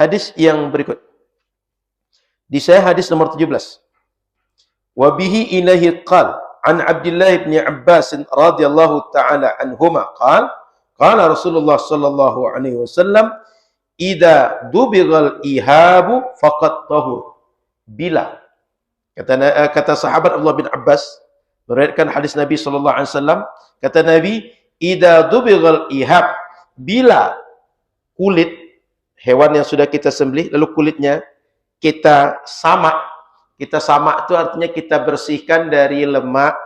Hadis yang berikut. Di saya hadis nomor 17. Wa bihi ilahi qal an Abdullah bin Abbas radhiyallahu taala anhuma qala Rasulullah sallallahu alaihi wasallam idza dubighal ihabu faqad tahur. Bila kata sahabat Abdullah bin Abbas meriwayatkan hadis Nabi sallallahu alaihi wasallam, kata Nabi, idza dubighal ihab, bila kulit hewan yang sudah kita sembelih lalu kulitnya kita samak. Kita samak itu artinya kita bersihkan dari lemak,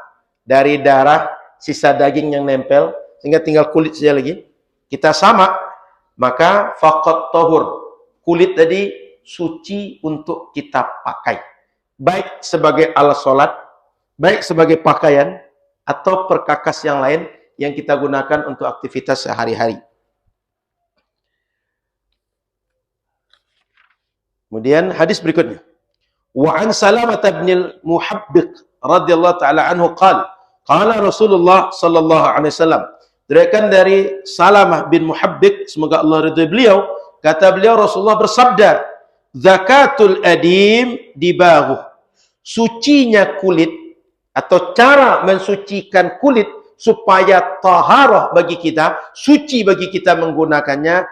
dari darah, sisa daging yang nempel, sehingga tinggal kulit saja lagi. Kita samak, maka faqat tahur. Kulit tadi suci untuk kita pakai. Baik sebagai alat sholat, baik sebagai pakaian, atau perkakas yang lain yang kita gunakan untuk aktivitas sehari-hari. Kemudian hadis berikutnya. Wa an Salamah bin al-Muhabbiq radhiyallahu taala anhu qala Rasulullah sallallahu alaihi wasallam. Diriwayatkan dari Salamah bin Muhabbiq, semoga Allah ridha beliau, kata beliau Rasulullah bersabda, zakatul adim dibaghu. Sucinya kulit atau cara mensucikan kulit supaya taharah bagi kita, suci bagi kita menggunakannya,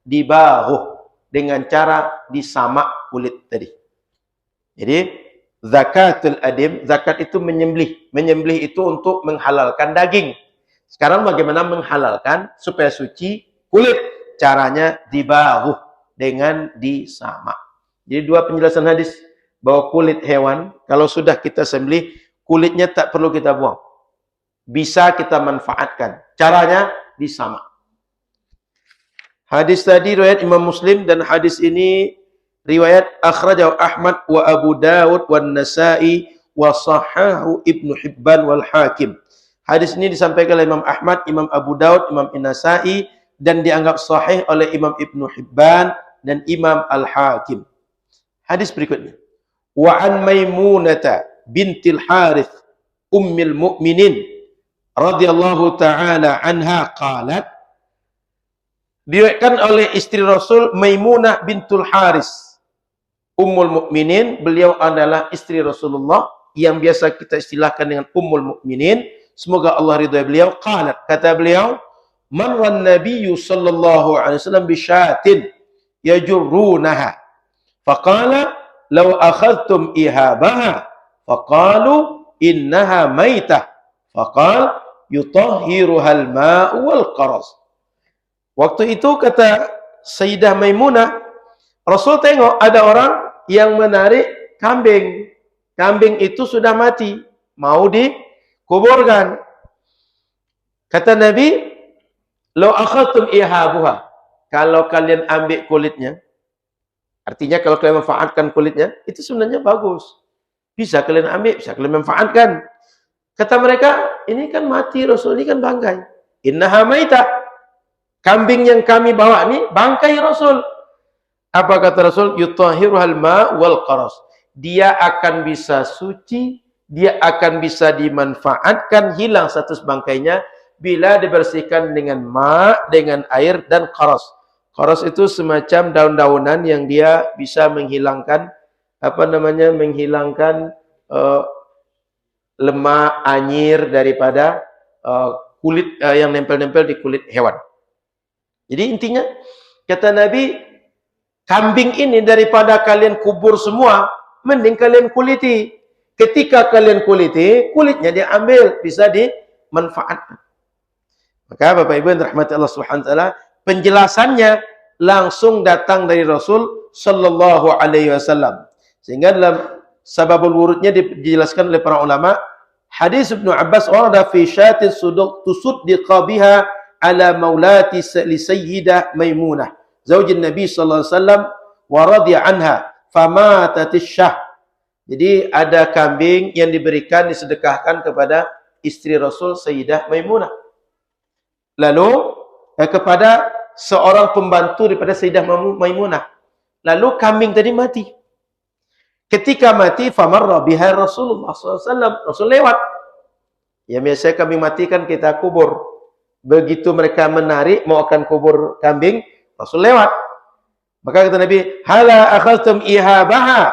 dibaghu, dengan cara disamak kulit tadi. Jadi zakatul adim, zakat itu menyembelih. Menyembelih itu untuk menghalalkan daging. Sekarang bagaimana menghalalkan supaya suci kulit? Caranya dibaghu, dengan disamak. Jadi dua penjelasan hadis bahwa kulit hewan kalau sudah kita sembelih, kulitnya tak perlu kita buang. Bisa kita manfaatkan. Caranya disamak. Hadis tadi riwayat Imam Muslim, dan hadis ini riwayat akhrajahu Ahmad wa Abu Dawud wa Nasa'i wa sahahu Ibnu Hibban wal Hakim. Hadis ini disampaikan oleh Imam Ahmad, Imam Abu Dawud, Imam An-Nasa'i, dan dianggap sahih oleh Imam Ibnu Hibban dan Imam Al-Hakim. Hadis berikutnya. Wa an Maimunata bintil Harith ummil mu'minin radhiyallahu ta'ala anha qalat, diriwayatkan oleh istri Rasul Maimunah bintul Haris Ummul Mukminin. Beliau adalah istri Rasulullah yang biasa kita istilahkan dengan Ummul Mukminin, semoga Allah ridha beliau. Qalat, kata beliau, marra an-nabiyyu sallallahu alaihi wasallam bi syatin yajurrunaha faqala law akhadhtum ihabaha faqalu innaha maitah faqala yutahhiruha al-ma'u wal qaras. Waktu itu kata Sayyidah Maimunah, Rasul tengok ada orang yang menarik kambing. Kambing itu sudah mati, mau dikuburkan. Kata Nabi, "Law akhadtum ihabuha." Kalau kalian ambil kulitnya, artinya kalau kalian manfaatkan kulitnya, itu sebenarnya bagus. Bisa kalian ambil, bisa kalian manfaatkan. Kata mereka, ini kan mati Rasul, ini kan bangkai. Innaha maitah. Kambing yang kami bawa ini bangkai Rasul. Apa kata Rasul? Yutahhiruhal ma' wal qaras. Dia akan bisa suci, dia akan bisa dimanfaatkan, hilang status bangkainya bila dibersihkan dengan ma', dengan air, dan qaras. Qaras itu semacam daun-daunan yang dia bisa menghilangkan menghilangkan lemak, anyir daripada kulit yang nempel-nempel di kulit hewan. Jadi intinya, kata Nabi, kambing ini daripada kalian kubur semua, mending kalian kuliti. Ketika kalian kuliti, kulitnya diambil, bisa dimanfaatkan. Maka Bapak Ibu yang dirahmati Allah Subhanahu wa taala, penjelasannya langsung datang dari Rasul sallallahu alaihi wasallam. Sehingga dalam sababul wurudnya dijelaskan oleh para ulama, hadis Ibnu Abbas warada fi syatin tusuddiqa biha ala maulati li sayyidah Maimunah zaujin Nabi sallallahu alaihi wasallam wa radiya anha famatatis syah. Jadi ada kambing yang diberikan, disedekahkan kepada istri Rasul Sayyidah Maimunah. Lalu kepada seorang pembantu daripada Sayyidah Maimunah. Lalu kambing tadi mati. Ketika mati, famarra biha Rasulullah SAW. Rasul lewat. Ya biasa kambing mati kan kita kubur. Begitu mereka menarik, mau akan kubur kambing, Rasul lewat. Maka kata Nabi, hala akhadtum ihabaha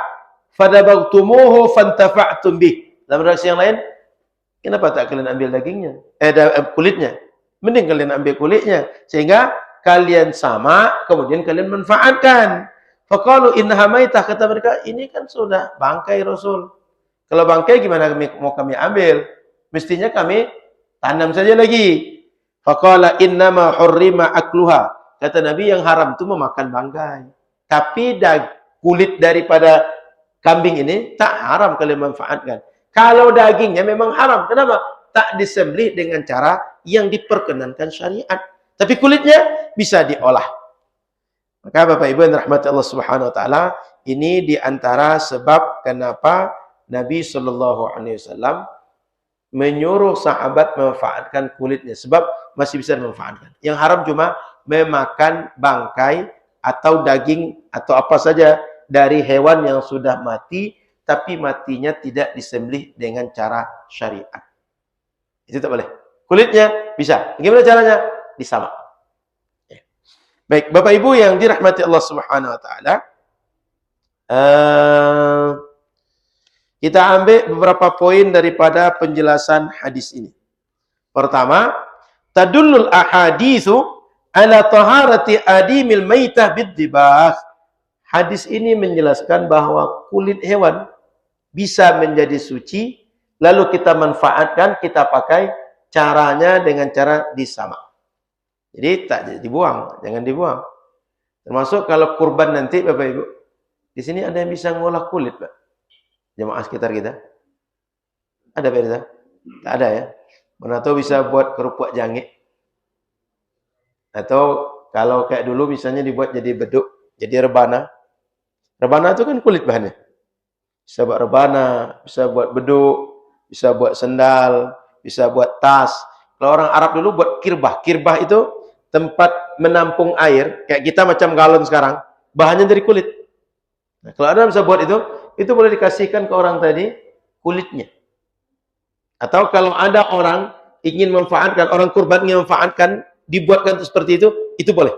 fadabagtumuhu fantafa'tum bih. Dalam redaksi yang lain, kenapa tak kalian ambil dagingnya? Kulitnya. Mending kalian ambil kulitnya sehingga kalian sama, kemudian kalian manfaatkan. Faqalu innaha maitah, kata mereka, ini kan sudah bangkai Rasul. Kalau bangkai gimana mau kami ambil? Mestinya kami tanam saja lagi. Faqala innama hurrima akluha. Kata Nabi, yang haram itu memakan bangkai. Tapi kulit daripada kambing ini tak haram kalian manfaatkan. Kalau dagingnya memang haram. Kenapa? Tak disembelih dengan cara yang diperkenankan syariat. Tapi kulitnya bisa diolah. Maka Bapak Ibu yang rahmati Allah Subhanahu wa taala, ini di antara sebab kenapa Nabi sallallahu alaihi wasallam menyuruh sahabat memanfaatkan kulitnya, sebab masih bisa memanfaatkan. Yang haram cuma memakan bangkai atau daging atau apa saja dari hewan yang sudah mati tapi matinya tidak disembelih dengan cara syariat. Itu tak boleh. Kulitnya bisa. Bagaimana caranya? Disamak. Ya. Baik, Bapak Ibu yang dirahmati Allah Subhanahu wa taala, kita ambil beberapa poin daripada penjelasan hadis ini. Pertama, tadullul ahaditsu ala taharati adimil maitah biddibah. Hadis ini menjelaskan bahwa kulit hewan bisa menjadi suci, lalu kita manfaatkan, kita pakai caranya dengan cara disamak. Jadi tak dibuang, jangan dibuang. Termasuk kalau kurban nanti Bapak Ibu, di sini ada yang bisa ngolah kulit, Pak. Jemaah sekitar kita. Ada Pak Reza? Tak ada ya. Mana tahu bisa buat kerupuk jange. Atau kalau kayak dulu misalnya dibuat jadi beduk, jadi rebana. Rebana itu kan kulit bahannya. Bisa buat rebana, bisa buat beduk, bisa buat sendal, bisa buat tas. Kalau orang Arab dulu buat kirbah. Kirbah itu tempat menampung air, kayak kita macam galon sekarang, bahannya dari kulit. Nah, kalau ada bisa buat itu boleh dikasihkan ke orang tadi kulitnya. Atau kalau ada orang ingin memanfaatkan, orang kurban ingin memanfaatkan, dibuatkan seperti itu boleh.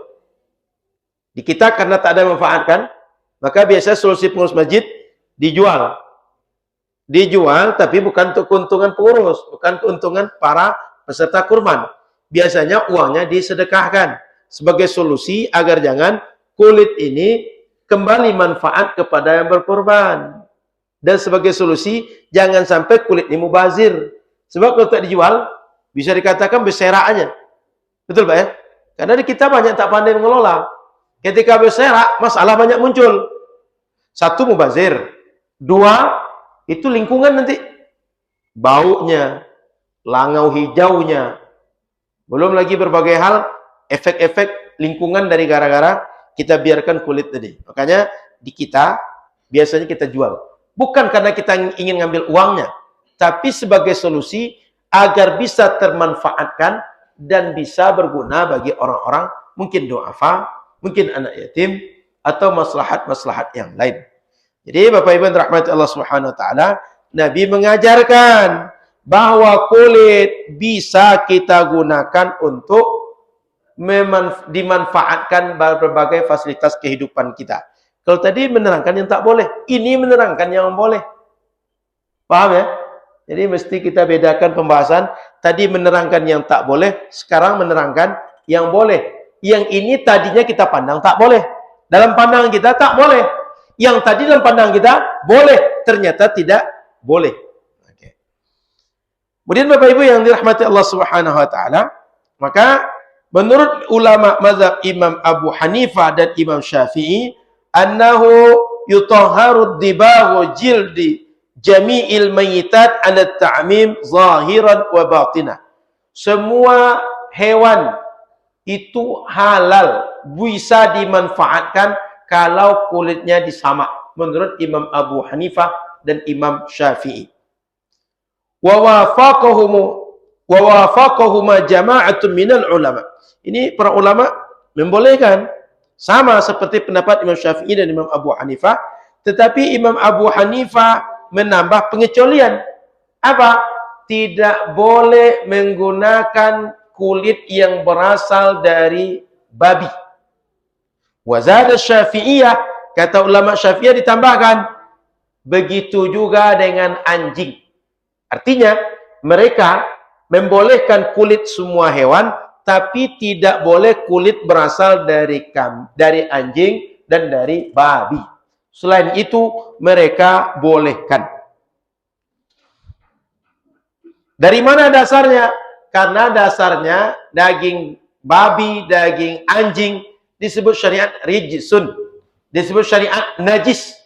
Di kita karena tak ada memanfaatkan, maka biasa solusi pengurus masjid dijual. Dijual tapi bukan untuk keuntungan pengurus, bukan keuntungan para peserta kurban. Biasanya uangnya disedekahkan sebagai solusi agar jangan kulit ini kembali manfaat kepada yang berkorban. Dan sebagai solusi jangan sampai kulit ini mubazir. Sebab kalau tak dijual bisa dikatakan berserak aja. Betul Pak ya? Karena di kita banyak tak pandai mengelola. Ketika berserak masalah banyak muncul. Satu, mubazir. Dua, itu lingkungan nanti. Baunya, langau hijaunya. Belum lagi berbagai hal, efek-efek lingkungan dari gara-gara kita biarkan kulit tadi. Makanya di kita, biasanya kita jual. Bukan karena kita ingin ngambil uangnya. Tapi sebagai solusi agar bisa termanfaatkan dan bisa berguna bagi orang-orang, mungkin du'afa, mungkin anak yatim, atau maslahat-maslahat yang lain. Jadi Bapak Ibu yang rahmati Allah Subhanahu wa taala, Nabi mengajarkan bahwa kulit bisa kita gunakan untuk dimanfaatkan berbagai fasilitas kehidupan kita. Kalau tadi menerangkan yang tak boleh, ini menerangkan yang boleh. Paham ya? Jadi mesti kita bedakan pembahasan. Tadi menerangkan yang tak boleh, sekarang menerangkan yang boleh. Yang ini tadinya kita pandang tak boleh. Dalam pandangan kita tak boleh. Yang tadi dalam pandangan kita boleh, ternyata tidak boleh. Oke. Kemudian Bapak Ibu yang dirahmati Allah Subhanahu wa taala, maka menurut ulama mazhab Imam Abu Hanifah dan Imam Syafi'i, annahu yutahharu dibahu jildi jami'il mayitat ala ta'mim zahiran wa batinah. Semua hewan itu halal, bisa dimanfaatkan kalau kulitnya disamak menurut Imam Abu Hanifah dan Imam Syafi'i. Wa wafaqahuma jama'atun minal ulama. Ini para ulama membolehkan, sama seperti pendapat Imam Syafi'i dan Imam Abu Hanifah, tetapi Imam Abu Hanifah menambah pengecualian. Apa? Tidak boleh menggunakan kulit yang berasal dari babi. Wa zada Syafi'iyah, kata ulama Syafi'iyah ditambahkan, begitu juga dengan anjing. Artinya, mereka membolehkan kulit semua hewan, tapi tidak boleh kulit berasal dari anjing dan dari babi. Selain itu, mereka bolehkan. Dari mana dasarnya? Karena dasarnya daging babi, daging anjing disebut syariat rijsun, disebut syariat najis,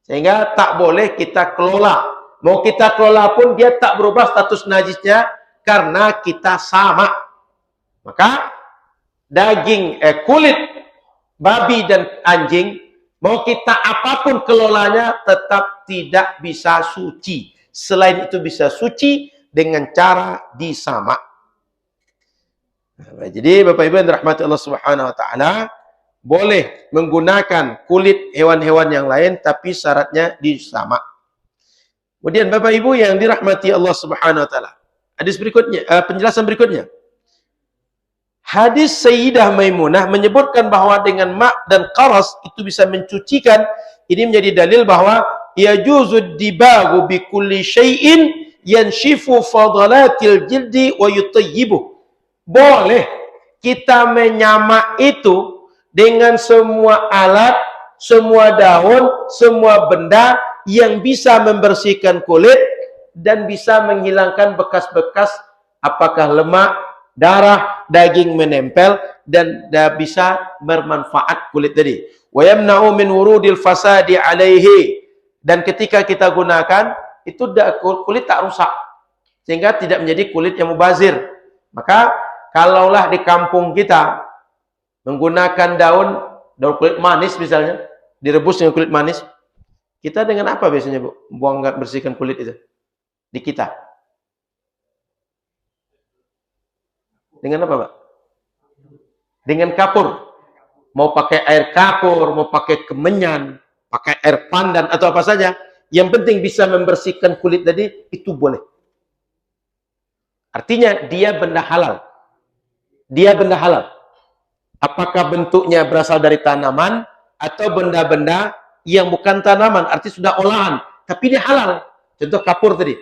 sehingga tak boleh kita kelola. Mau kita kelola pun dia tak berubah status najisnya karena kita sama. Maka daging kulit babi dan anjing, mau kita apapun kelolanya tetap tidak bisa suci. Selain itu bisa suci dengan cara disama. Jadi Bapak Ibu yang dirahmati Allah Subhanahu wa taala, boleh menggunakan kulit hewan-hewan yang lain tapi syaratnya disama. Kemudian Bapak Ibu yang dirahmati Allah Subhanahu wa taala, hadis berikutnya, penjelasan berikutnya. Hadis Sayyidah Maimunah menyebutkan bahwa dengan mak dan qaras itu bisa mencucikan. Ini menjadi dalil bahwa yajuzud dibagu bi kulli syai'in yanshifu fadalatil jildi wa yutayyibu. Boleh kita menyamak itu dengan semua alat, semua daun, semua benda yang bisa membersihkan kulit dan bisa menghilangkan bekas-bekas apakah lemak, darah, daging menempel, dan bisa bermanfaat kulit tadi. Wa yamna'u min wurudil fasadi alaihi. Dan ketika kita gunakan itu kulit tak rusak, sehingga tidak menjadi kulit yang mubazir. Maka kalaulah di kampung kita menggunakan daun kulit manis misalnya, direbus dengan kulit manis, kita dengan apa biasanya Bu? Bersihkan kulit itu di kita. Dengan apa Pak? Dengan kapur. Mau pakai air kapur, mau pakai kemenyan, pakai air pandan atau apa saja, yang penting bisa membersihkan kulit tadi, itu boleh. Artinya dia benda halal. Dia benda halal. Apakah bentuknya berasal dari tanaman atau benda-benda yang bukan tanaman, artinya sudah olahan, tapi dia halal. Contoh kapur tadi.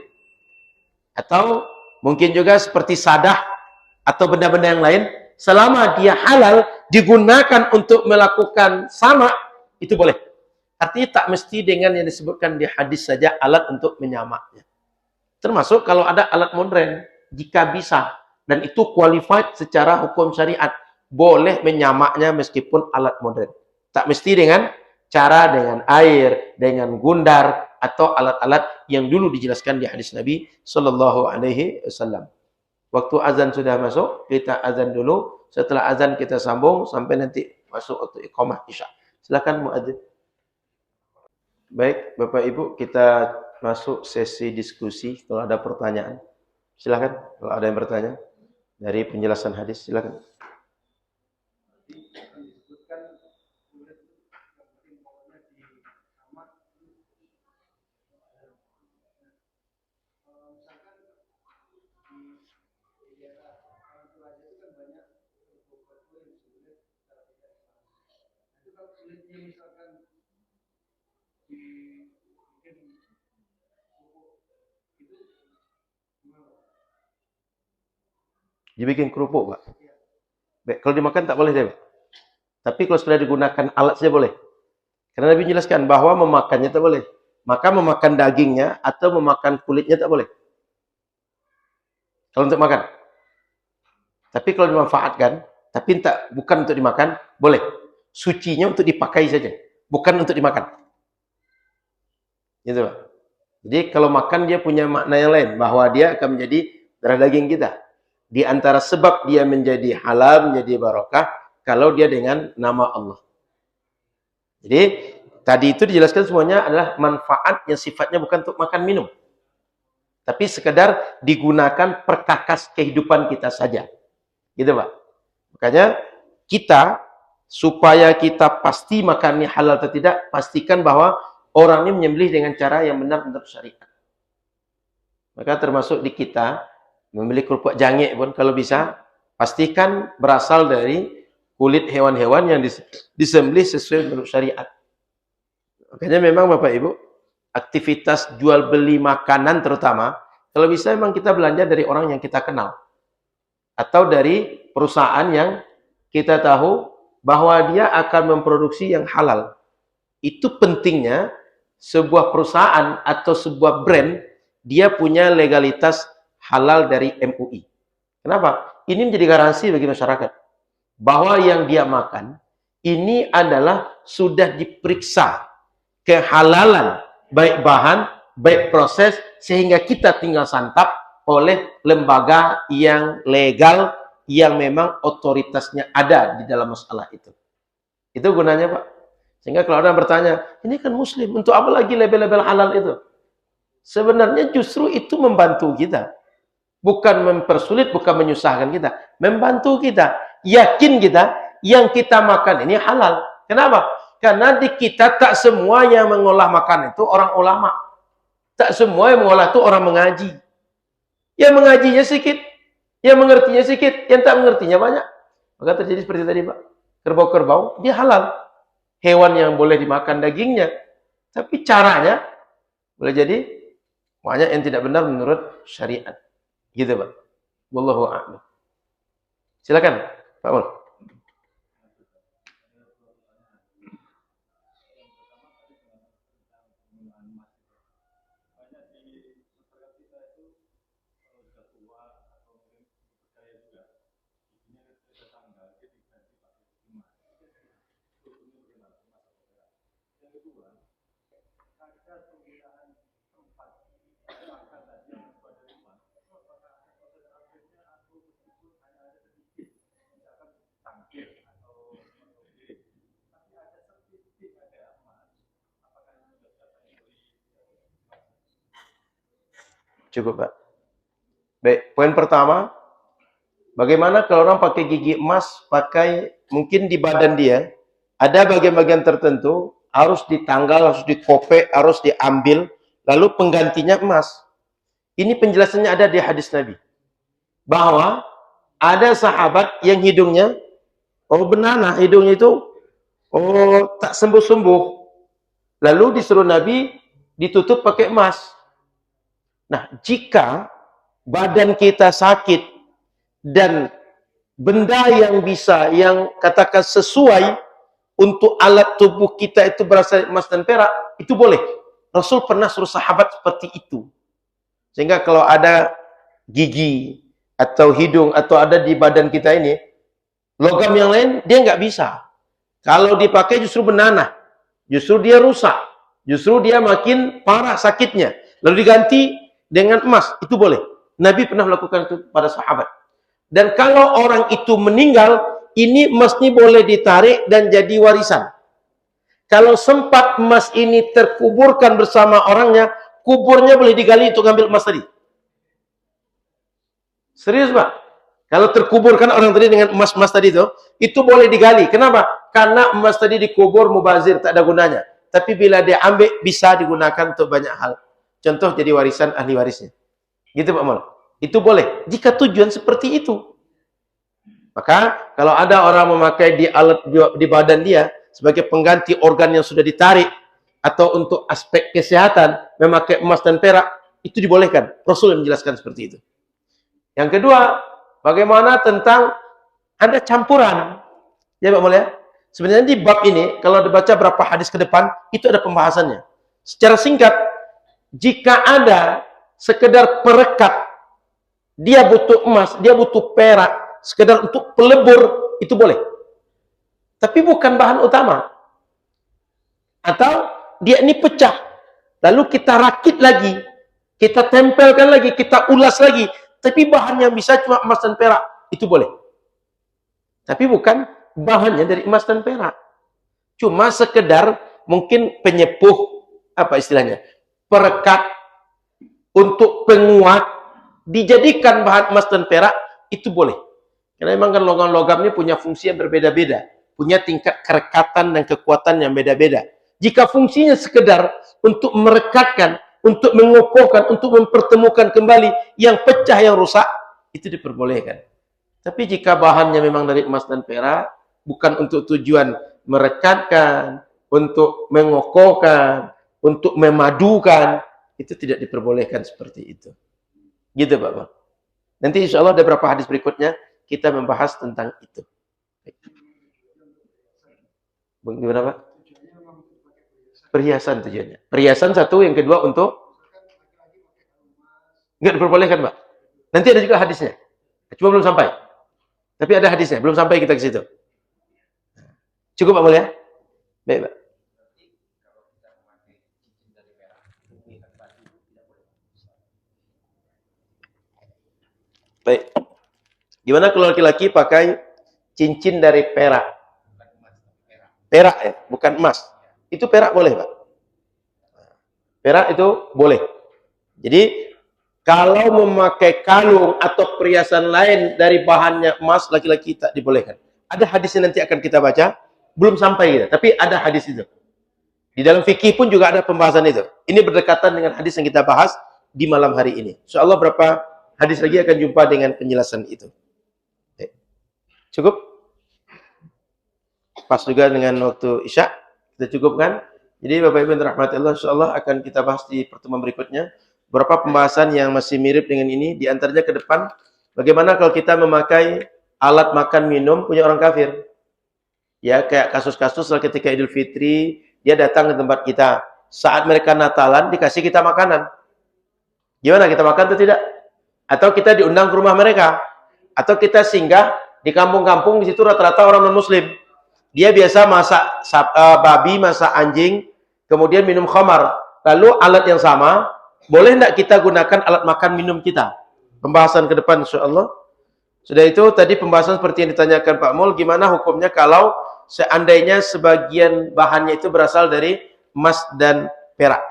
Atau mungkin juga seperti sadah atau benda-benda yang lain, selama dia halal digunakan untuk melakukan sama, itu boleh. Artinya tak mesti dengan yang disebutkan di hadis saja alat untuk menyamaknya. Termasuk kalau ada alat modern, jika bisa, dan itu qualified secara hukum syariat, boleh menyamaknya meskipun alat modern. Tak mesti dengan cara dengan air, dengan gundar, atau alat-alat yang dulu dijelaskan di hadis Nabi Sallallahu Alaihi Wasallam. Waktu azan sudah masuk, kita azan dulu. Setelah azan kita sambung sampai nanti masuk waktu iqamah isya. Silakan muadzin. Baik, Bapak Ibu, kita masuk sesi diskusi. Kalau ada pertanyaan, silakan. Kalau ada yang bertanya dari penjelasan hadis, silakan. Dibikin kerupuk, Pak. Baik, kalau dimakan tak boleh, Pak. Tapi kalau sudah digunakan alat saja boleh. Karena Nabi menjelaskan bahwa memakannya tak boleh. Maka memakan dagingnya atau memakan kulitnya tak boleh. Kalau untuk makan. Tapi kalau dimanfaatkan, tapi bukan untuk dimakan, boleh. Sucinya untuk dipakai saja, bukan untuk dimakan. Gitu, Pak. Jadi kalau makan dia punya makna yang lain, bahwa dia akan menjadi darah daging kita. Di antara sebab dia menjadi halal, menjadi barokah, kalau dia dengan nama Allah. Jadi, tadi itu dijelaskan semuanya adalah manfaat yang sifatnya bukan untuk makan minum. Tapi sekedar digunakan perkakas kehidupan kita saja. Gitu Pak. Makanya kita, supaya kita pasti makannya halal atau tidak, pastikan bahwa orang ini menyembelih dengan cara yang benar menurut syariat. Maka termasuk di kita, membeli kerupuk jangik pun kalau bisa, pastikan berasal dari kulit hewan-hewan yang disembelih sesuai menurut syariat. Makanya memang Bapak Ibu, aktivitas jual beli makanan terutama, kalau bisa memang kita belanja dari orang yang kita kenal. Atau dari perusahaan yang kita tahu bahwa dia akan memproduksi yang halal. Itu pentingnya sebuah perusahaan atau sebuah brand, dia punya legalitas halal dari MUI. Kenapa? Ini menjadi garansi bagi masyarakat bahwa yang dia makan ini adalah sudah diperiksa kehalalan, baik bahan, baik proses, sehingga kita tinggal santap oleh lembaga yang legal, yang memang otoritasnya ada di dalam masalah itu. Itu gunanya, Pak. Sehingga kalau orang bertanya, ini kan muslim, untuk apa lagi label-label halal itu? Sebenarnya justru itu membantu kita. Bukan mempersulit, bukan menyusahkan kita. Membantu kita. Yakin kita, yang kita makan ini halal. Kenapa? Karena di kita tak semua yang mengolah makan itu orang ulama. Tak semua yang mengolah itu orang mengaji. Yang mengajinya sedikit, yang mengertinya sedikit, yang tak mengertinya banyak. Maka terjadi seperti tadi, Pak. Kerbau-kerbau, dia halal. Hewan yang boleh dimakan dagingnya. Tapi caranya, boleh jadi, banyak yang tidak benar menurut syariat. Gitu, Pak. Wallahu a'lam. Silakan, Pak Mul. Cukup, Pak. Baik, poin pertama, bagaimana kalau orang pakai gigi emas, pakai mungkin di badan dia, ada bagian-bagian tertentu, harus ditanggal, harus dikopek, harus diambil, lalu penggantinya emas. Ini penjelasannya ada di hadis Nabi. Bahwa ada sahabat yang hidungnya, benana, hidungnya itu, tak sembuh-sembuh. Lalu disuruh Nabi ditutup pakai emas. Nah, jika badan kita sakit dan benda yang bisa, yang katakan sesuai untuk alat tubuh kita itu berasal dari emas dan perak, itu boleh. Rasul pernah suruh sahabat seperti itu. Sehingga kalau ada gigi atau hidung atau ada di badan kita ini, logam yang lain dia nggak bisa. Kalau dipakai justru benanah, justru dia rusak, justru dia makin parah sakitnya. Lalu diganti dengan emas, itu boleh. Nabi pernah melakukan itu pada sahabat. Dan kalau orang itu meninggal, ini emas ini boleh ditarik dan jadi warisan. Kalau sempat emas ini terkuburkan bersama orangnya, kuburnya boleh digali untuk ngambil emas tadi. Serius, Pak? Kalau terkuburkan orang tadi dengan emas-emas tadi itu boleh digali. Kenapa? Karena emas tadi dikubur mubazir, tak ada gunanya. Tapi bila dia ambil, bisa digunakan untuk banyak hal. Contoh jadi warisan ahli warisnya. Gitu, Pak Mal. Itu boleh. Jika tujuan seperti itu. Maka kalau ada orang memakai di alat di badan dia sebagai pengganti organ yang sudah ditarik atau untuk aspek kesehatan memakai emas dan perak, itu dibolehkan. Rasul yang menjelaskan seperti itu. Yang kedua, bagaimana tentang ada campuran? Ya, Pak Mal ya. Sebenarnya di bab ini kalau dibaca berapa hadis ke depan itu ada pembahasannya. Secara singkat, jika ada sekedar perekat, dia butuh emas, dia butuh perak, sekedar untuk pelebur, itu boleh. Tapi bukan bahan utama. Atau dia ini pecah, lalu kita rakit lagi, kita tempelkan lagi, kita ulas lagi, tapi bahan yang bisa cuma emas dan perak, itu boleh. Tapi bukan bahannya dari emas dan perak. Cuma sekedar mungkin penyepuh, apa istilahnya, perekat untuk penguat, dijadikan bahan emas dan perak, itu boleh. Karena memang kan logam-logam ini punya fungsi yang berbeda-beda, punya tingkat kerekatan dan kekuatan yang beda-beda. Jika fungsinya sekedar untuk merekatkan, untuk mengokohkan, untuk mempertemukan kembali yang pecah, yang rusak, itu diperbolehkan. Tapi jika bahannya memang dari emas dan perak, bukan untuk tujuan merekatkan, untuk mengokohkan, untuk memadukan, itu tidak diperbolehkan seperti itu. Gitu Pak Bang. Nanti insya Allah ada beberapa hadis berikutnya kita membahas tentang itu. Gimana Pak? Perhiasan tujuannya. Perhiasan satu, yang kedua untuk nggak diperbolehkan Pak. Nanti ada juga hadisnya. Cuma belum sampai. Tapi ada hadisnya, belum sampai kita ke situ. Cukup Pak Mulia? Baik Pak. Baik. Gimana kalau laki-laki pakai cincin dari perak? Perak ya, bukan emas. Itu perak boleh Pak. Perak itu boleh. Jadi kalau memakai kalung atau perhiasan lain dari bahannya emas, laki-laki tak dibolehkan. Ada hadisnya nanti akan kita baca, belum sampai kita, tapi ada hadis itu. Di dalam fikih pun juga ada pembahasan itu. Ini berdekatan dengan hadis yang kita bahas di malam hari ini. InsyaAllah berapa hadis lagi akan jumpa dengan penjelasan itu. Cukup? Pas juga dengan waktu Isya. Kita cukupkan. Jadi Bapak Ibu yang dirahmati Allah, InsyaAllah akan kita bahas di pertemuan berikutnya. Beberapa pembahasan yang masih mirip dengan ini, di antaranya ke depan, bagaimana kalau kita memakai alat makan minum punya orang kafir. Ya, kayak kasus-kasus ketika Idul Fitri, dia datang ke tempat kita. Saat mereka Natalan, dikasih kita makanan. Gimana, kita makan atau tidak? Atau kita diundang ke rumah mereka? Atau kita singgah di kampung-kampung, di situ rata-rata orang non-muslim. Dia biasa masak babi, masak anjing, kemudian minum khamar. Lalu alat yang sama, boleh tidak kita gunakan alat makan minum kita? Pembahasan ke depan insyaAllah. Sudah itu tadi pembahasan seperti yang ditanyakan Pak Mul, gimana hukumnya kalau seandainya sebagian bahannya itu berasal dari emas dan perak.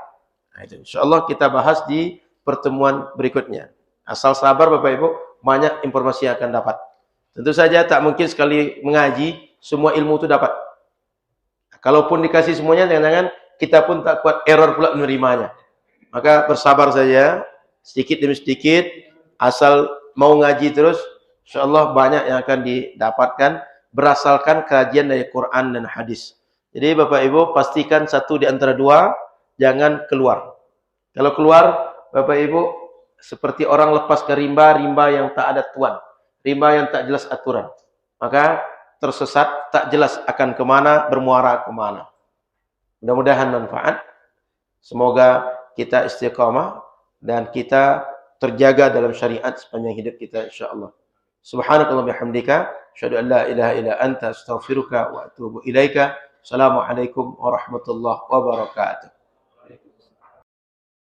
Nah, itu insyaAllah kita bahas di pertemuan berikutnya. Asal sabar Bapak Ibu, banyak informasi yang akan dapat. Tentu saja tak mungkin sekali mengaji, semua ilmu itu dapat. Kalaupun dikasih semuanya, jangan-jangan kita pun tak kuat, error pula menerimanya. Maka bersabar saja, sedikit demi sedikit, asal mau ngaji terus, insyaAllah banyak yang akan didapatkan, berasalkan kajian dari Quran dan hadis. Jadi Bapak Ibu, pastikan satu di antara dua, jangan keluar. Kalau keluar, Bapak Ibu, seperti orang lepas ke rimba, rimba yang tak ada tuan, rimba yang tak jelas aturan. Maka tersesat, tak jelas akan kemana, bermuara kemana. Mudah-mudahan manfaat. Semoga kita istiqamah dan kita terjaga dalam syariat sepanjang hidup kita insyaallah. Subhanakallah bihamdika, asyhadu an la ilaha illa anta, astaghfiruka wa atubu ilaika. Assalamualaikum warahmatullahi wabarakatuh.